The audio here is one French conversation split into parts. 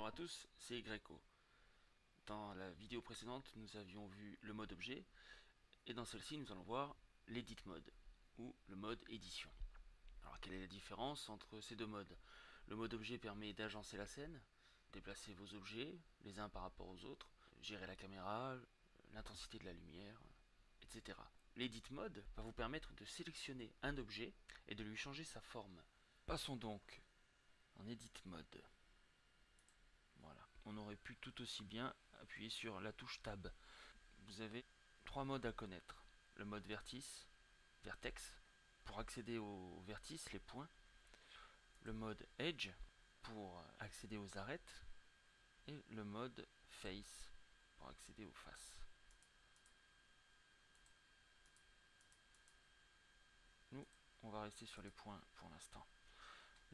à tous, c'est Greco. Dans la vidéo précédente, nous avions vu le mode objet, et dans celle-ci, nous allons voir l'edit mode, ou le mode édition. Alors, quelle est la différence entre ces deux modes? Le mode objet permet d'agencer la scène, déplacer vos objets, les uns par rapport aux autres, gérer la caméra, l'intensité de la lumière, etc. L'edit mode va vous permettre de sélectionner un objet et de lui changer sa forme. Passons donc en edit mode. Voilà. On aurait pu tout aussi bien appuyer sur la touche Tab. Vous avez trois modes à connaître. Le mode vertex, pour accéder aux vertices, les points. Le mode Edge, pour accéder aux arêtes. Et le mode Face, pour accéder aux faces. Nous, on va rester sur les points pour l'instant.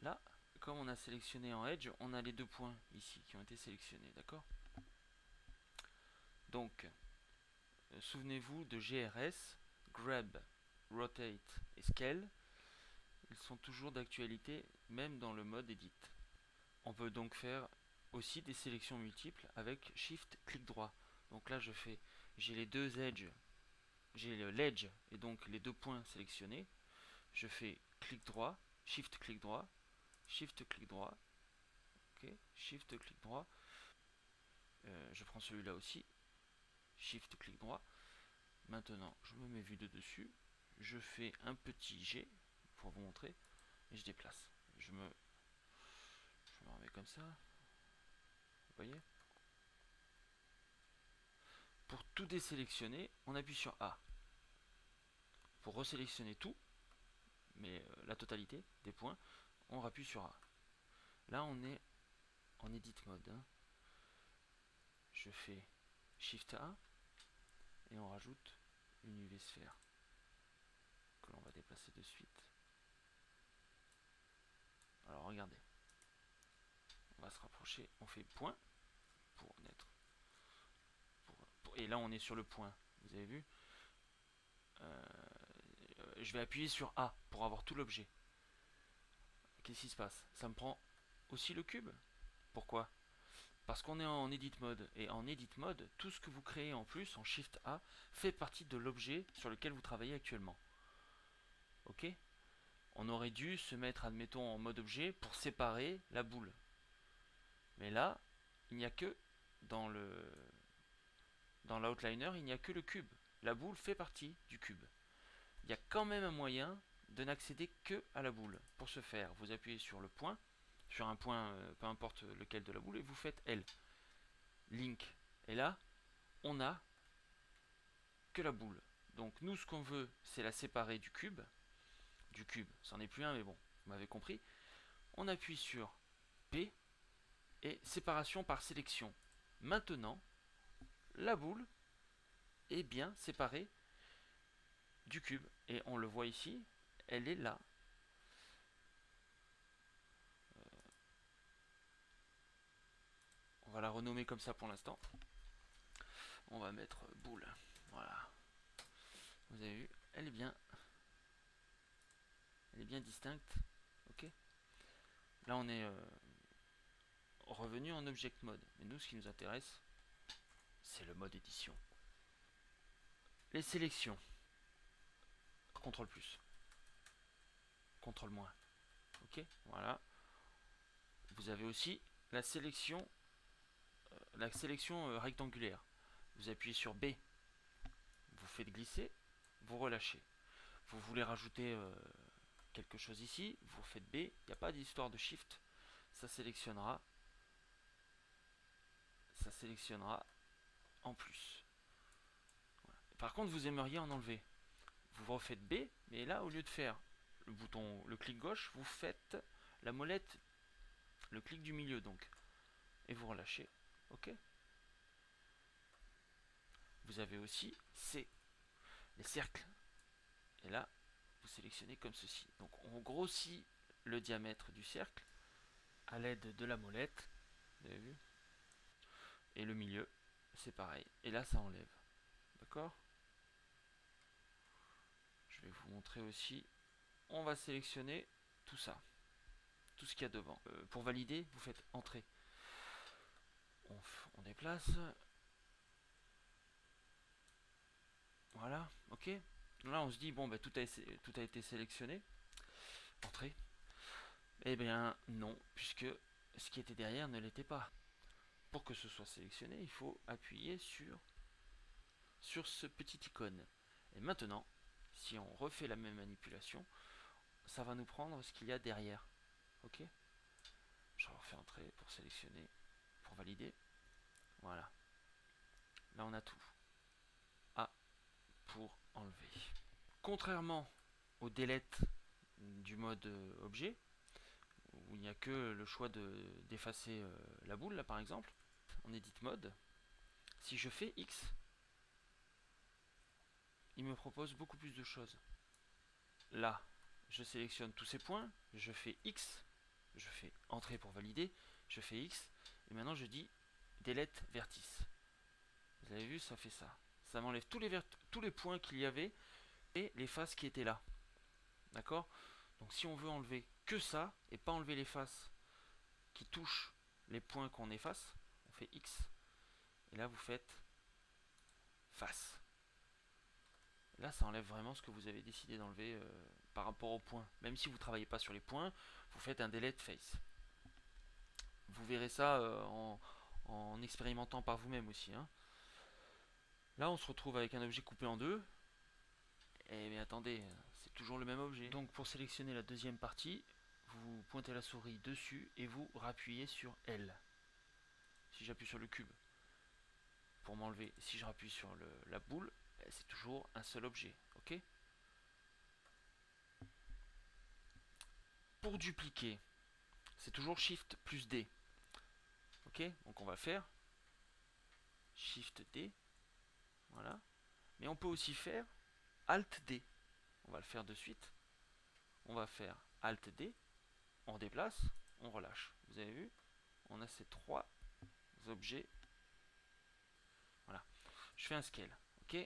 Là, comme on a sélectionné en Edge, on a les deux points ici qui ont été sélectionnés, d'accord? Donc, souvenez-vous de GRS, Grab, Rotate et Scale. Ils sont toujours d'actualité, même dans le mode Edit. On peut donc faire aussi des sélections multiples avec Shift, clic droit. Donc là, j'ai les deux edges, j'ai l'edge et donc les deux points sélectionnés. Je fais clic droit, Shift, clic droit, Shift, clic droit, ok, Shift, clic droit. Je prends celui-là aussi, Shift, clic droit. Maintenant, je me mets vue de dessus, je fais un petit G pour vous montrer et je déplace. Je me remets comme ça. Vous voyez? Pour tout désélectionner, on appuie sur A. Pour resélectionner tout, mais la totalité des points, on appuie sur A. Là, on est en edit mode. Je fais Shift A et on rajoute une UV sphère que l'on va déplacer de suite. Alors regardez, on va se rapprocher, on fait point pour naître. Et là, on est sur le point. Vous avez vu? Je vais appuyer sur A pour avoir tout l'objet. Qu'est-ce qui se passe? Ça me prend aussi le cube. Pourquoi? Parce qu'on est en edit mode. Et en edit mode, tout ce que vous créez en plus, en Shift A, fait partie de l'objet sur lequel vous travaillez actuellement. Ok? On aurait dû se mettre, admettons, en mode objet pour séparer la boule. Mais là, il n'y a que dans l'outliner, il n'y a que le cube. La boule fait partie du cube. Il y a quand même un moyen de n'accéder que à la boule. Pour ce faire, vous appuyez sur le point, sur un point, peu importe lequel de la boule, et vous faites L. Link. Et là, on n'a que la boule. Donc nous, ce qu'on veut, c'est la séparer du cube. Du cube, c'en est plus un, mais bon, vous m'avez compris. On appuie sur P et séparation par sélection. Maintenant, la boule est bien séparée du cube. Et on le voit ici, elle est là. On va la renommer comme ça pour l'instant. On va mettre boule. Voilà. Vous avez vu, elle est bien distincte. Ok. Là, on est revenu en object mode. Mais nous, ce qui nous intéresse, c'est le mode édition. Les sélections. CTRL plus. CTRL moins. Ok. Voilà. Vous avez aussi la sélection rectangulaire. Vous appuyez sur B. Vous faites glisser. Vous relâchez. Vous voulez rajouter quelque chose ici. Vous faites B. Il n'y a pas d'histoire de Shift. Ça sélectionnera en plus. Voilà. Par contre, vous aimeriez en enlever. Vous refaites B, mais là, au lieu de faire le clic gauche, vous faites la molette, le clic du milieu donc. Et vous relâchez. Ok. Vous avez aussi C, les cercles. Et là, vous sélectionnez comme ceci. Donc on grossit le diamètre du cercle à l'aide de la molette. Vous avez vu? Et le milieu, c'est pareil. Et là, ça enlève. D'accord? Je vais vous montrer aussi. On va sélectionner tout ça. Tout ce qu'il y a devant. Pour valider, vous faites Entrée. on déplace. Voilà, ok. Là on se dit bon bah tout a été sélectionné. Entrée. Eh bien non, puisque ce qui était derrière ne l'était pas. Pour que ce soit sélectionné, il faut appuyer sur ce petit icône. Et maintenant, si on refait la même manipulation, ça va nous prendre ce qu'il y a derrière. Ok. Je refais entrer pour sélectionner, pour valider. Voilà. Là on a tout. A pour enlever. Contrairement au delete du mode objet, où il n'y a que le choix d'effacer la boule là par exemple, en edit mode, si je fais X, il me propose beaucoup plus de choses. Là, je sélectionne tous ces points, je fais X, je fais entrer pour valider, je fais X, et maintenant je dis delete vertice. Vous avez vu, ça fait ça. Ça m'enlève tous les points qu'il y avait et les faces qui étaient là. D'accord? Donc si on veut enlever que ça et pas enlever les faces qui touchent les points qu'on efface, on fait X. Et là vous faites face. Là ça enlève vraiment ce que vous avez décidé d'enlever par rapport aux points. Même si vous ne travaillez pas sur les points, vous faites un delete face. Vous verrez ça en expérimentant par vous-même aussi. Hein. Là on se retrouve avec un objet coupé en deux. Eh bien attendez, c'est toujours le même objet. Donc pour sélectionner la deuxième partie, vous pointez la souris dessus et vous rappuyez sur L. Si j'appuie sur le cube pour m'enlever, si je rappuie sur la boule, c'est toujours un seul objet. Ok. Pour dupliquer, c'est toujours Shift plus D. Ok. Donc on va faire Shift D. Voilà. Mais on peut aussi faire Alt D. On va le faire de suite. On va faire Alt D. On déplace, on relâche. Vous avez vu? On a ces trois objets. Voilà. Je fais un scale. Ok.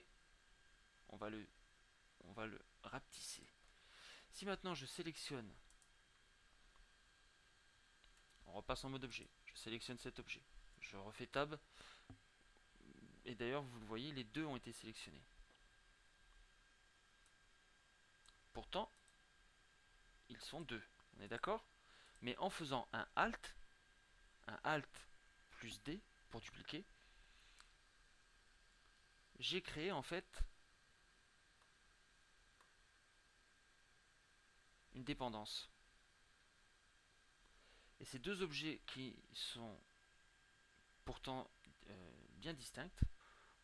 On va le rapetisser. Si maintenant je sélectionne, on repasse en mode objet. Je sélectionne cet objet. Je refais tab. Et d'ailleurs, vous le voyez, les deux ont été sélectionnés. Pourtant, ils sont deux. On est d'accord? Mais en faisant un Alt plus D pour dupliquer, j'ai créé en fait une dépendance. Et ces deux objets qui sont pourtant bien distincts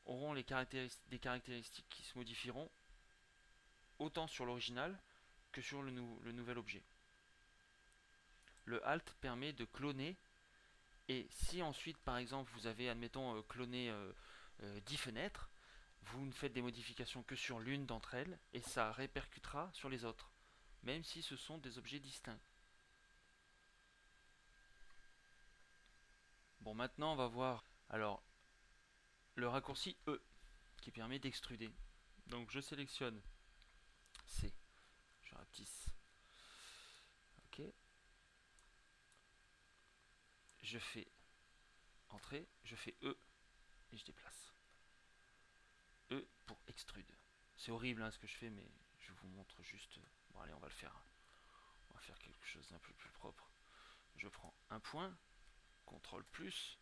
auront des caractéristiques qui se modifieront autant sur l'original que sur le nouvel objet. Le Alt permet de cloner, et si ensuite par exemple vous avez admettons cloné 10 fenêtres, vous ne faites des modifications que sur l'une d'entre elles et ça répercutera sur les autres, même si ce sont des objets distincts. Bon, maintenant on va voir alors le raccourci E qui permet d'extruder. Donc je sélectionne C, je rapetisse, ok, je fais entrée, je fais E et je déplace. E pour extrude. C'est horrible hein, ce que je fais, mais je vous montre juste. Bon allez, on va le faire. On va faire quelque chose d'un peu plus propre. Je prends un point, CTRL plus,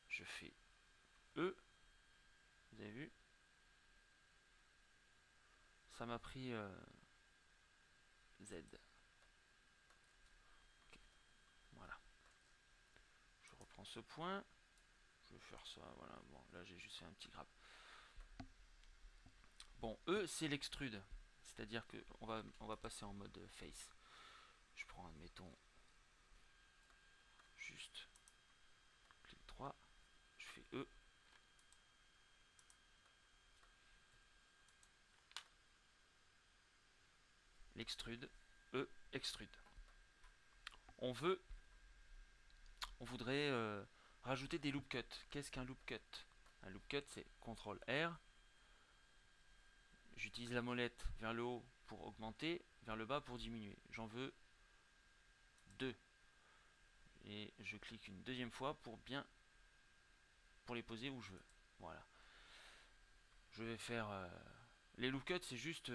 je fais E. Vous avez vu? Ça m'a pris Z. Okay. Voilà. Je reprends ce point. Je vais faire ça. Voilà. Bon, là j'ai juste fait un petit grappe. Bon, E c'est l'extrude. C'est-à-dire que on va passer en mode face. Je prends, admettons, juste clic 3. Je fais E. L'extrude. E extrude. On voudrait rajouter des loop cuts. Qu'est-ce qu'un loop cut? Un loop cut c'est CTRL R. J'utilise la molette vers le haut pour augmenter, vers le bas pour diminuer. J'en veux 2. Et je clique une deuxième fois pour bien pour les poser où je veux. Voilà. Je vais faire... les loop cuts, c'est juste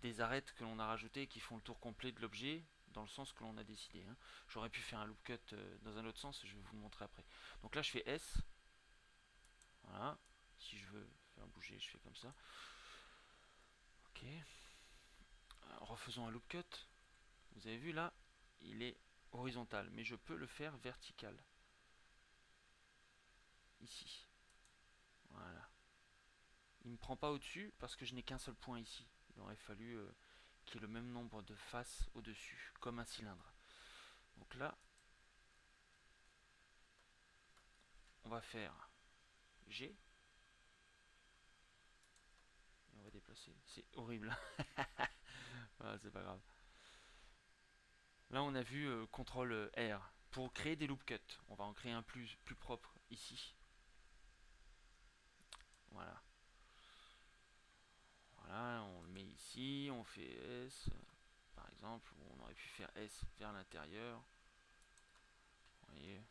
des arêtes que l'on a rajoutées qui font le tour complet de l'objet dans le sens que l'on a décidé. Hein. J'aurais pu faire un loop cut dans un autre sens, je vais vous le montrer après. Donc là, je fais S. Voilà. Si je veux faire bouger, je fais comme ça. Ok. Refaisons un loop cut. Vous avez vu là, il est horizontal, mais je peux le faire vertical. Ici. Voilà. Il ne me prend pas au-dessus parce que je n'ai qu'un seul point ici. Il aurait fallu qu'il y ait le même nombre de faces au-dessus, comme un cylindre. Donc là, on va faire G. Et on va déplacer. C'est horrible. Voilà, c'est pas grave. Là, on a vu CTRL R pour créer des loop cuts. On va en créer un plus propre ici. Voilà. Voilà, on le met ici, on fait S, par exemple, on aurait pu faire S vers l'intérieur. Vous voyez.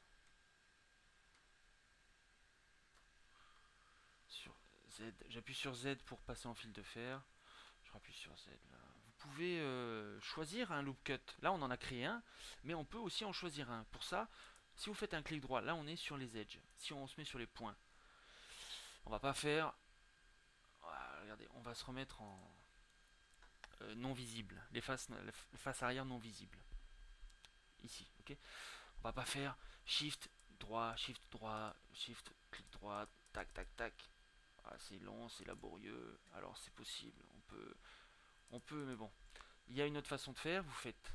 Sur Z, j'appuie sur Z pour passer en fil de fer. Je rappuie sur Z là. Vous pouvez choisir un loop cut. Là, on en a créé un, mais on peut aussi en choisir un. Pour ça, si vous faites un clic droit, là on est sur les edges. Si on se met sur les points, on va pas faire. Voilà, regardez, on va se remettre en non visible, les faces arrière non visibles. Ici, ok. On va pas faire shift droit, shift droit, shift clic droit, tac tac tac. Ah, c'est long, c'est laborieux. Alors c'est possible, on peut, mais bon. Il y a une autre façon de faire. Vous faites,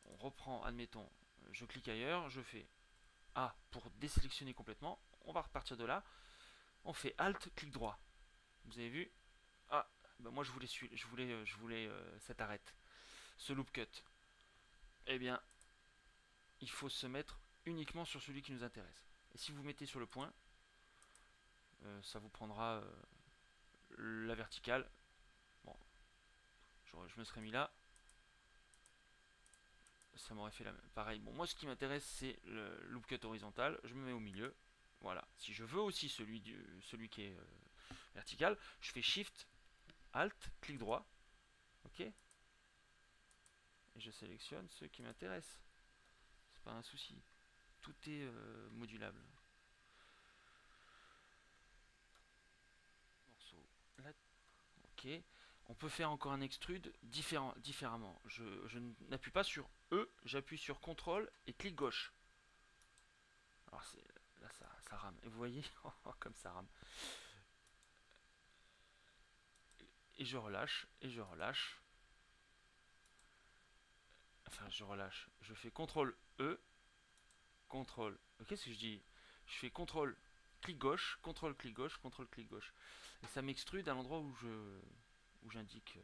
on reprend, admettons, je clique ailleurs, je fais A pour désélectionner complètement. On va repartir de là. On fait Alt clic droit. Vous avez vu? Ah, ben moi je voulais cette arête, ce loop cut. Eh bien, il faut se mettre uniquement sur celui qui nous intéresse. Et si vous mettez sur le point, ça vous prendra la verticale. Bon, je me serais mis là. Ça m'aurait fait pareil. Bon, moi ce qui m'intéresse c'est le loop cut horizontal. Je me mets au milieu. Voilà. Si je veux aussi celui qui est vertical, je fais Shift, Alt, clic droit. Ok. Et je sélectionne ceux qui m'intéressent. C'est pas un souci. Tout est modulable. Morceau là. Ok. On peut faire encore un extrude différemment. Je n'appuie pas sur E, j'appuie sur CTRL et clic gauche. Alors là ça rame. Et vous voyez, comme ça rame. Et je relâche, et je relâche. Enfin, je relâche. Je fais CTRL E, CTRL. Qu'est-ce que je dis? Je fais CTRL clic gauche, CTRL clic gauche, CTRL clic gauche. Et ça m'extrude à l'endroit où j'indique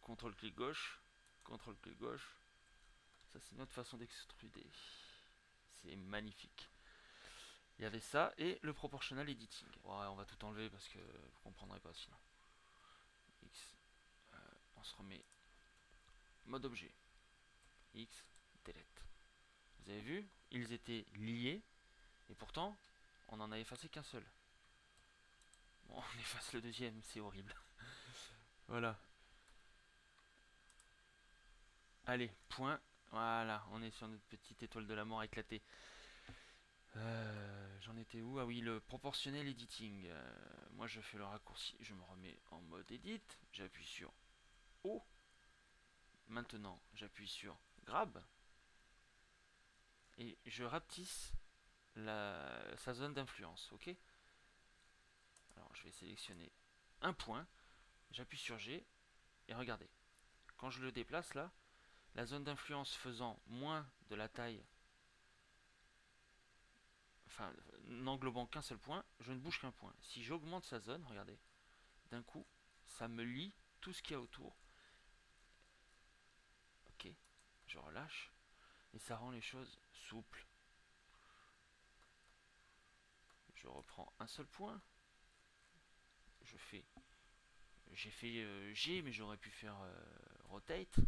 CTRL clic gauche, CTRL clic gauche. Ça, c'est une autre façon d'extruder. C'est magnifique. Il y avait ça et le proportional editing. Ouais, on va tout enlever parce que vous comprendrez pas sinon. X, on se remet mode objet. X, delete. Vous avez vu, ils étaient liés et pourtant on en a effacé qu'un seul. Bon, on efface le deuxième, c'est horrible. Voilà. Allez, point. Voilà, on est sur notre petite étoile de la mort éclatée. J'en étais où? Ah oui, le proportionnel editing. Moi je fais le raccourci, je me remets en mode edit, j'appuie sur O. Maintenant j'appuie sur grab et je rapetisse sa zone d'influence, ok. Alors je vais sélectionner un point, j'appuie sur G et regardez, quand je le déplace là, la zone d'influence faisant moins de la taille, enfin n'englobant qu'un seul point, je ne bouge qu'un point. Si j'augmente sa zone, regardez, d'un coup ça me lie tout ce qu'il y a autour. Ok, je relâche et ça rend les choses souples. Je reprends un seul point, j'ai fait G mais j'aurais pu faire rotate.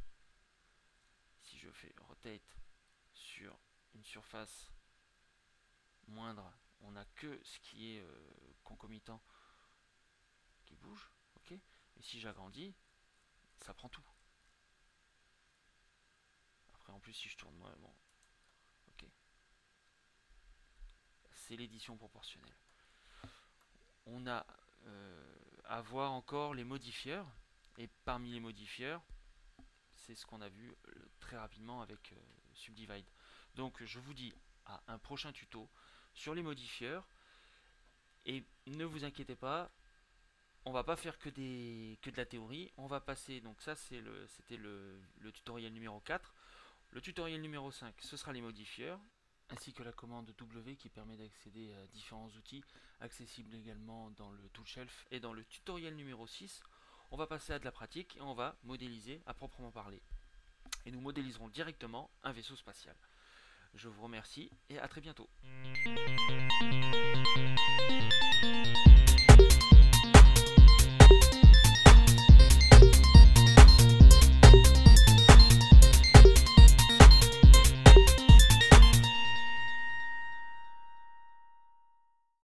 Si je fais rotate sur une surface moindre, on n'a que ce qui est concomitant qui bouge, ok. Et si j'agrandis, ça prend tout. Après en plus si je tourne moi, bon, ok. C'est l'édition proportionnelle. On a à voir encore les modifieurs, et parmi les modifieurs, c'est ce qu'on a vu très rapidement avec Subdivide. Donc je vous dis à un prochain tuto sur les modifieurs, et ne vous inquiétez pas, on va pas faire que de la théorie, on va passer, donc ça c'était le tutoriel numéro 4. Le tutoriel numéro 5, ce sera les modifieurs, ainsi que la commande W qui permet d'accéder à différents outils, accessibles également dans le toolshelf. Et dans le tutoriel numéro 6, on va passer à de la pratique et on va modéliser à proprement parler. Et nous modéliserons directement un vaisseau spatial. Je vous remercie et à très bientôt.